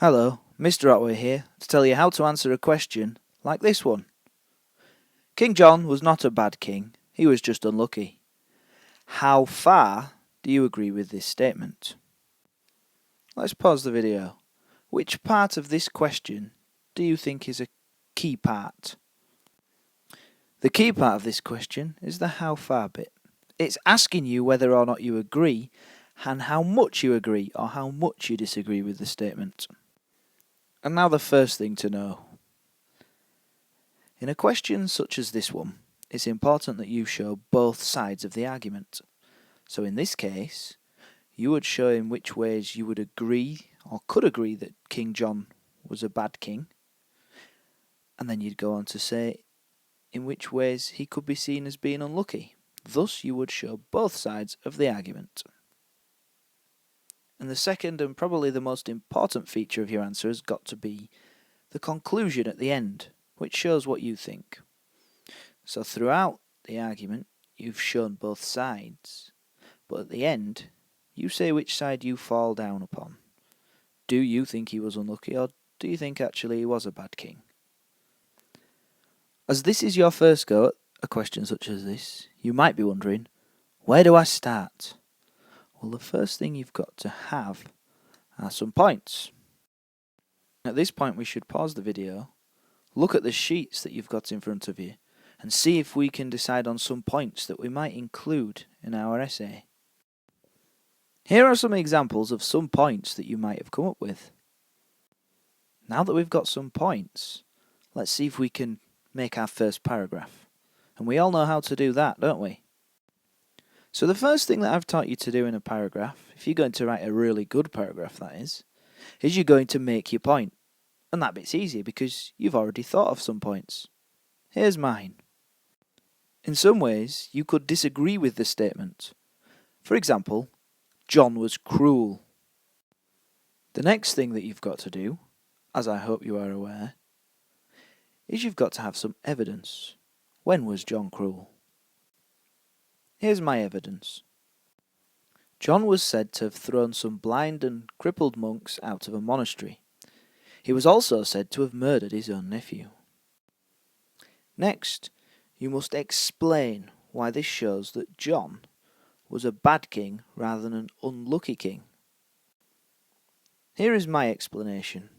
Hello, Mr. Otway here to tell you how to answer a question like this one. King John was not a bad king, he was just unlucky. How far do you agree with this statement? Let's pause the video. Which part of this question do you think is a key part? The key part of this question is the how far bit. It's asking you whether or not you agree and how much you agree or how much you disagree with the statement. And now the first thing to know. In a question such as this one, it's important that you show both sides of the argument. So in this case, you would show in which ways you would agree or could agree that King John was a bad king, and then you'd go on to say in which ways he could be seen as being unlucky. Thus you would show both sides of the argument. And the second and probably the most important feature of your answer has got to be the conclusion at the end, which shows what you think. So throughout the argument, you've shown both sides, but at the end, you say which side you fall down upon. Do you think he was unlucky, or do you think actually he was a bad king? As this is your first go at a question such as this, you might be wondering, where do I start? Well, the first thing you've got to have are some points. At this point we should pause the video, look at the sheets that you've got in front of you, and see if we can decide on some points that we might include in our essay. Here are some examples of some points that you might have come up with. Now that we've got some points, let's see if we can make our first paragraph. And we all know how to do that, don't we? So the first thing that I've taught you to do in a paragraph, if you're going to write a really good paragraph that is you're going to make your point. And that bit's easy because you've already thought of some points. Here's mine. In some ways, you could disagree with the statement. For example, John was cruel. The next thing that you've got to do, as I hope you are aware, is you've got to have some evidence. When was John cruel? Here's my evidence. John was said to have thrown some blind and crippled monks out of a monastery. He was also said to have murdered his own nephew. Next, you must explain why this shows that John was a bad king rather than an unlucky king. Here is my explanation.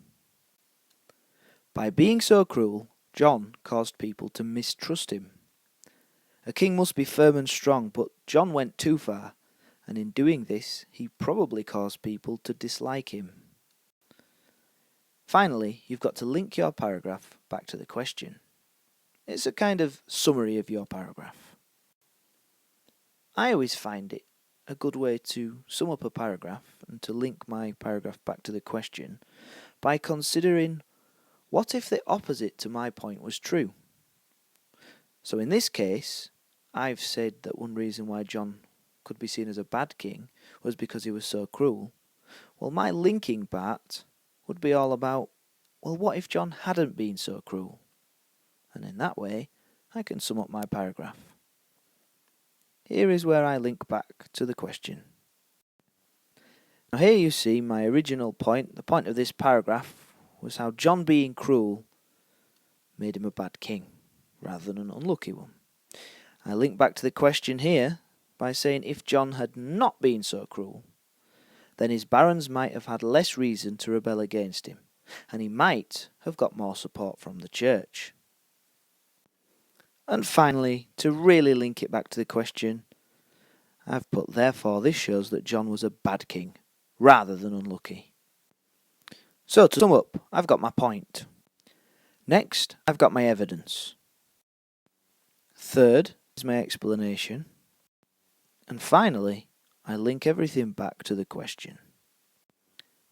By being so cruel, John caused people to mistrust him. A king must be firm and strong, but John went too far, and in doing this, he probably caused people to dislike him. Finally, you've got to link your paragraph back to the question. It's a kind of summary of your paragraph. I always find it a good way to sum up a paragraph and to link my paragraph back to the question by considering what if the opposite to my point was true. So in this case, I've said that one reason why John could be seen as a bad king was because he was so cruel. Well, my linking part would be all about, well, what if John hadn't been so cruel? And in that way, I can sum up my paragraph. Here is where I link back to the question. Now here you see my original point. The point of this paragraph was how John being cruel made him a bad king, rather than an unlucky one. I link back to the question here by saying if John had not been so cruel, then his barons might have had less reason to rebel against him, and he might have got more support from the church. And finally, to really link it back to the question, I've put therefore this shows that John was a bad king, rather than unlucky. So to sum up, I've got my point. Next, I've got my evidence. Third is my explanation. And finally, I link everything back to the question.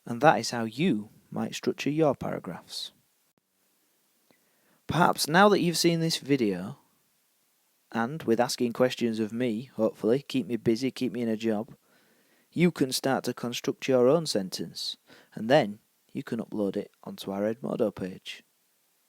And that is how you might structure your paragraphs. Perhaps now that you've seen this video, and with asking questions of me, hopefully, keep me busy, keep me in a job, you can start to construct your own sentence, and then you can upload it onto our Edmodo page.